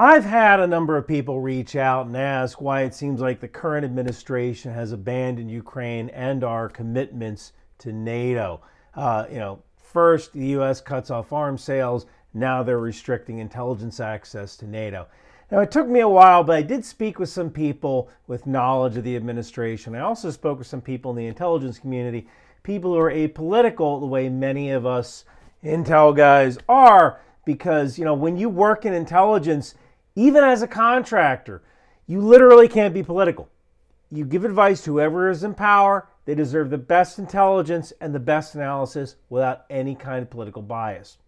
I've had a number of people reach out and ask why it seems like the current administration has abandoned Ukraine and our commitments to NATO. First the U.S. cuts off arms sales. Now they're restricting intelligence access to NATO. Now, it took me a while, but I did speak with some people with knowledge of the administration. I also spoke with some people in the intelligence community, people who are apolitical the way many of us intel guys are, because, when you work in intelligence, even as a contractor, you literally can't be political. You give advice to whoever is in power. They deserve the best intelligence and the best analysis without any kind of political bias.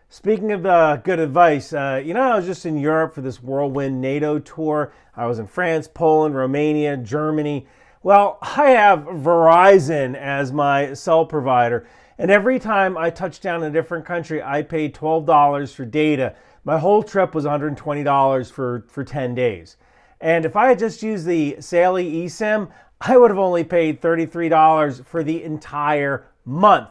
Speaking of good advice, I was just in Europe for this whirlwind NATO tour. I was in France, Poland, Romania, Germany. Well, I have Verizon as my cell provider, and every time I touched down in a different country, I paid $12 for data. My whole trip was $120 for 10 days. And if I had just used the Saley eSIM, I would have only paid $33 for the entire month.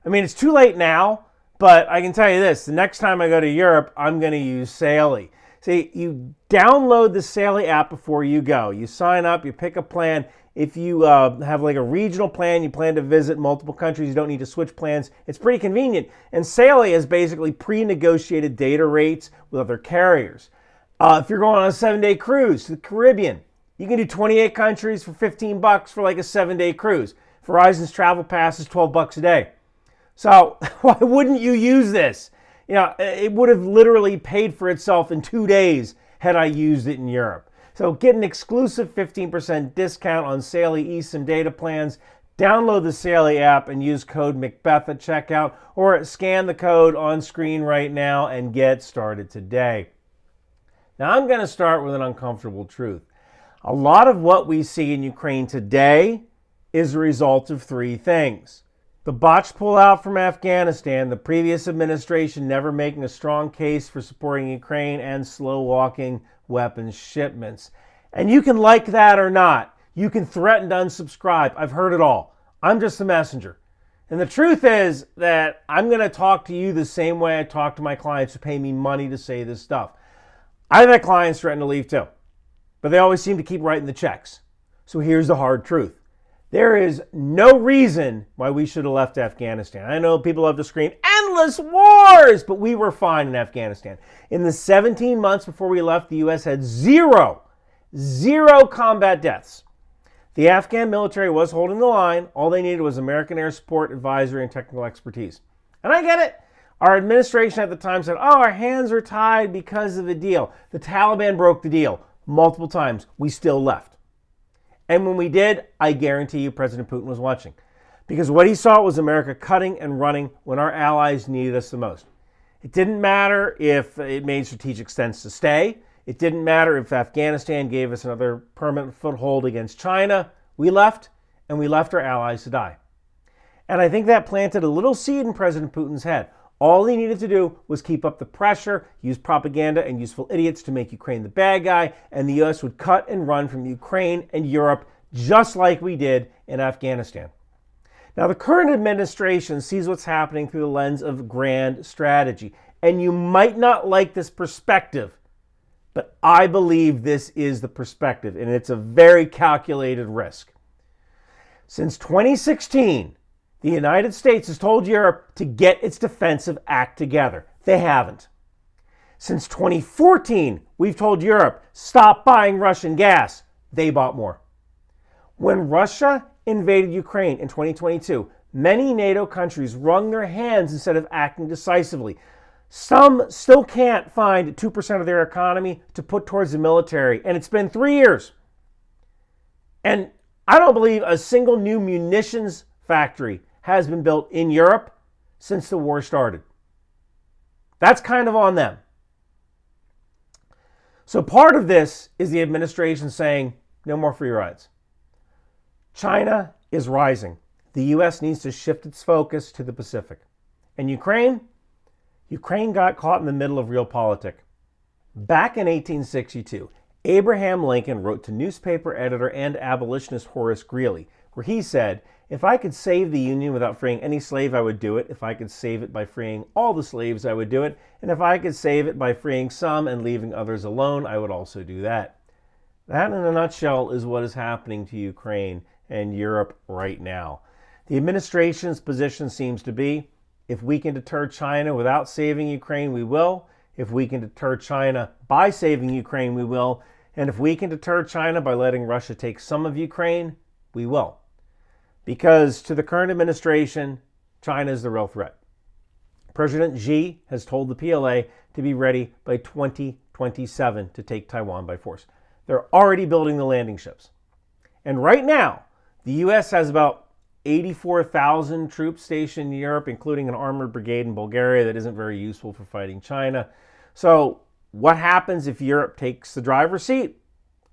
I mean, it's too late now, but I can tell you this, the next time I go to Europe, I'm going to use Saley. See, you download the Saley app before you go. You sign up, you pick a plan. If you have like a regional plan, you plan to visit multiple countries, you don't need to switch plans. It's pretty convenient. And Saley has basically pre-negotiated data rates with other carriers. If you're going on a 7-day cruise to the Caribbean, you can do 28 countries for $15 for like a 7-day cruise. Verizon's travel pass is $12 a day. So why wouldn't you use this? It would have literally paid for itself in 2 days had I used it in Europe. So get an exclusive 15% discount on Saley eSIM data plans. Download the Saley app and use code McBeth at checkout, or scan the code on screen right now and get started today. Now I'm going to start with an uncomfortable truth. A lot of what we see in Ukraine today is a result of three things. The botched pullout from Afghanistan, the previous administration never making a strong case for supporting Ukraine, and slow-walking weapons shipments. And you can like that or not. You can threaten to unsubscribe. I've heard it all. I'm just the messenger. And the truth is that I'm going to talk to you the same way I talk to my clients who pay me money to say this stuff. I've had clients threaten to leave too, but they always seem to keep writing the checks. So here's the hard truth. There is no reason why we should have left Afghanistan. I know people love to scream, endless wars, but we were fine in Afghanistan. In the 17 months before we left, the U.S. had zero combat deaths. The Afghan military was holding the line. All they needed was American air support, advisory, and technical expertise. And I get it. Our administration at the time said, our hands are tied because of the deal. The Taliban broke the deal multiple times. We still left. And when we did, I guarantee you President Putin was watching. Because what he saw was America cutting and running when our allies needed us the most. It didn't matter if it made strategic sense to stay. It didn't matter if Afghanistan gave us another permanent foothold against China. We left, and we left our allies to die. And I think that planted a little seed in President Putin's head. All he needed to do was keep up the pressure, use propaganda and useful idiots to make Ukraine the bad guy, and the U.S. would cut and run from Ukraine and Europe just like we did in Afghanistan. Now, the current administration sees what's happening through the lens of grand strategy, and you might not like this perspective, but I believe this is the perspective, and it's a very calculated risk. Since 2016, the United States has told Europe to get its defensive act together. They haven't. Since 2014, we've told Europe, stop buying Russian gas. They bought more. When Russia invaded Ukraine in 2022, many NATO countries wrung their hands instead of acting decisively. Some still can't find 2% of their economy to put towards the military, and it's been 3 years. And I don't believe a single new munitions factory has been built in Europe since the war started. That's kind of on them. So part of this is the administration saying, no more free rides. China is rising. The U.S. needs to shift its focus to the Pacific. And Ukraine got caught in the middle of realpolitik. Back in 1862, Abraham Lincoln wrote to newspaper editor and abolitionist Horace Greeley, where he said, If I could save the Union without freeing any slave, I would do it. If I could save it by freeing all the slaves, I would do it. And if I could save it by freeing some and leaving others alone, I would also do that. That, in a nutshell, is what is happening to Ukraine and Europe right now. The administration's position seems to be, if we can deter China without saving Ukraine, we will. If we can deter China by saving Ukraine, we will. And if we can deter China by letting Russia take some of Ukraine, we will. Because to the current administration, China is the real threat. President Xi has told the PLA to be ready by 2027 to take Taiwan by force. They're already building the landing ships. And right now, the U.S. has about 84,000 troops stationed in Europe, including an armored brigade in Bulgaria that isn't very useful for fighting China. So what happens if Europe takes the driver's seat?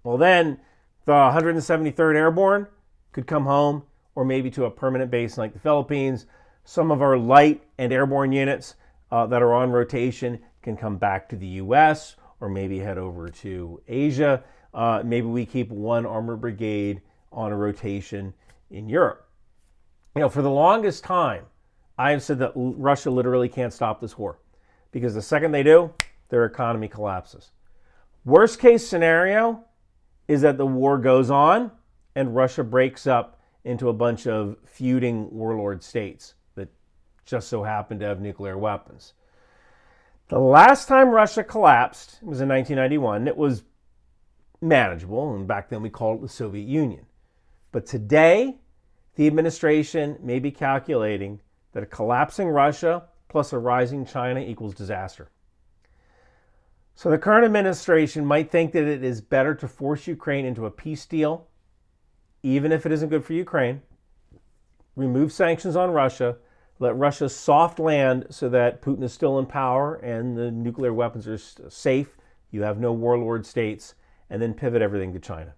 Well, then the 173rd Airborne could come home, or maybe to a permanent base like the Philippines. Some of our light and airborne units that are on rotation can come back to the U.S. or maybe head over to Asia. Maybe we keep one armored brigade on a rotation in Europe. For the longest time, I have said that Russia literally can't stop this war because the second they do, their economy collapses. Worst case scenario is that the war goes on and Russia breaks up into a bunch of feuding warlord states that just so happen to have nuclear weapons. The last time Russia collapsed was in 1991. It was manageable, and back then we called it the Soviet Union. But today, the administration may be calculating that a collapsing Russia plus a rising China equals disaster. So the current administration might think that it is better to force Ukraine into a peace deal, even if it isn't good for Ukraine, remove sanctions on Russia, let Russia soft land so that Putin is still in power and the nuclear weapons are safe, you have no warlord states, and then pivot everything to China.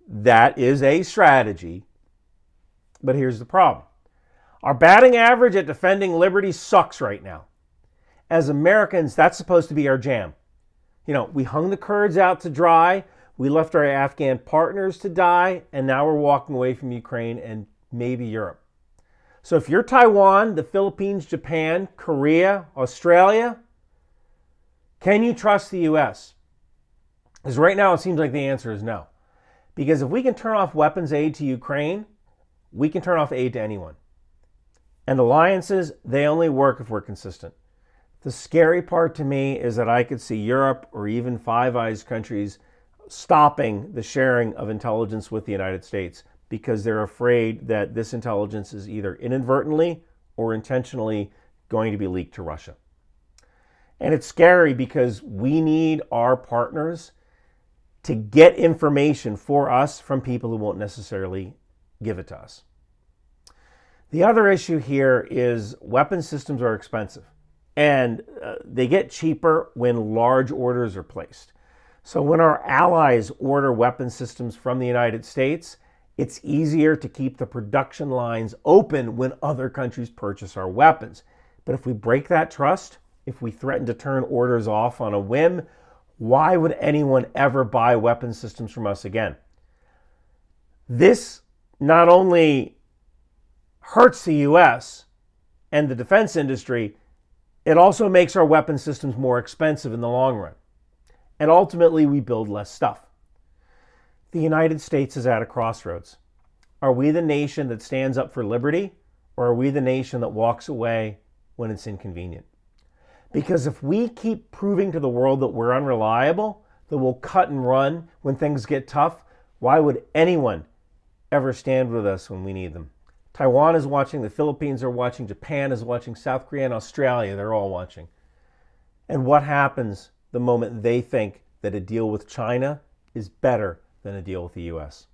That is a strategy, but here's the problem. Our batting average at defending liberty sucks right now. As Americans, that's supposed to be our jam. We hung the Kurds out to dry, we left our Afghan partners to die, and now we're walking away from Ukraine and maybe Europe. So if you're Taiwan, the Philippines, Japan, Korea, Australia, can you trust the U.S.? Because right now it seems like the answer is no. Because if we can turn off weapons aid to Ukraine, we can turn off aid to anyone. And alliances, they only work if we're consistent. The scary part to me is that I could see Europe or even Five Eyes countries stopping the sharing of intelligence with the United States because they're afraid that this intelligence is either inadvertently or intentionally going to be leaked to Russia. And it's scary because we need our partners to get information for us from people who won't necessarily give it to us. The other issue here is weapon systems are expensive, and they get cheaper when large orders are placed. So when our allies order weapon systems from the United States, it's easier to keep the production lines open when other countries purchase our weapons. But if we break that trust, if we threaten to turn orders off on a whim, why would anyone ever buy weapon systems from us again? This not only hurts the U.S. and the defense industry, it also makes our weapon systems more expensive in the long run. And ultimately, we build less stuff. The United States is at a crossroads. Are we the nation that stands up for liberty, or are we the nation that walks away when it's inconvenient? Because if we keep proving to the world that we're unreliable, that we'll cut and run when things get tough, why would anyone ever stand with us when we need them? Taiwan is watching, the Philippines are watching, Japan is watching, South Korea and Australia, they're all watching. And what happens the moment they think that a deal with China is better than a deal with the U.S.?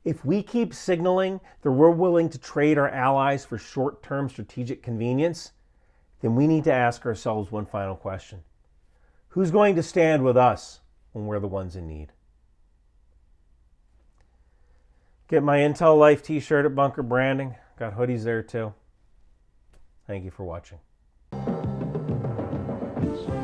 If we keep signaling that we're willing to trade our allies for short-term strategic convenience, then we need to ask ourselves one final question. Who's going to stand with us when we're the ones in need? Get my Intel Life t-shirt at Bunker Branding. Got hoodies there too. Thank you for watching.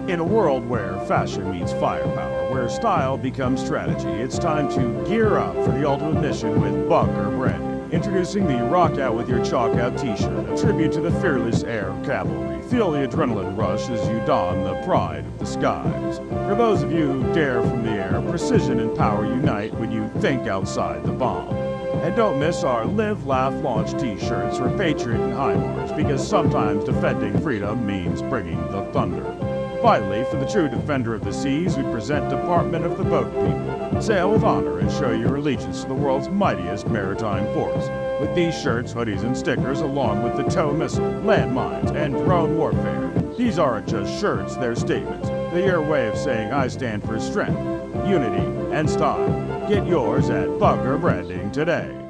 In a world where fashion meets firepower, where style becomes strategy, it's time to gear up for the ultimate mission with Bunker Branding. Introducing the Rock Out With Your Chalk Out t-shirt, a tribute to the fearless air cavalry. Feel the adrenaline rush as you don the pride of the skies. For those of you who dare from the air, precision and power unite when you think outside the bomb. And don't miss our Live, Laugh, Launch t-shirts for Patriot and HIMARS, because sometimes defending freedom means bringing the thunder. Finally, for the true defender of the seas, we present Department of the Boat People. Sail with honor and show your allegiance to the world's mightiest maritime force. With these shirts, hoodies, and stickers, along with the tow missile, landmines, and drone warfare. These aren't just shirts, they're statements. They're your way of saying I stand for strength, unity, and style. Get yours at Bunker Branding today.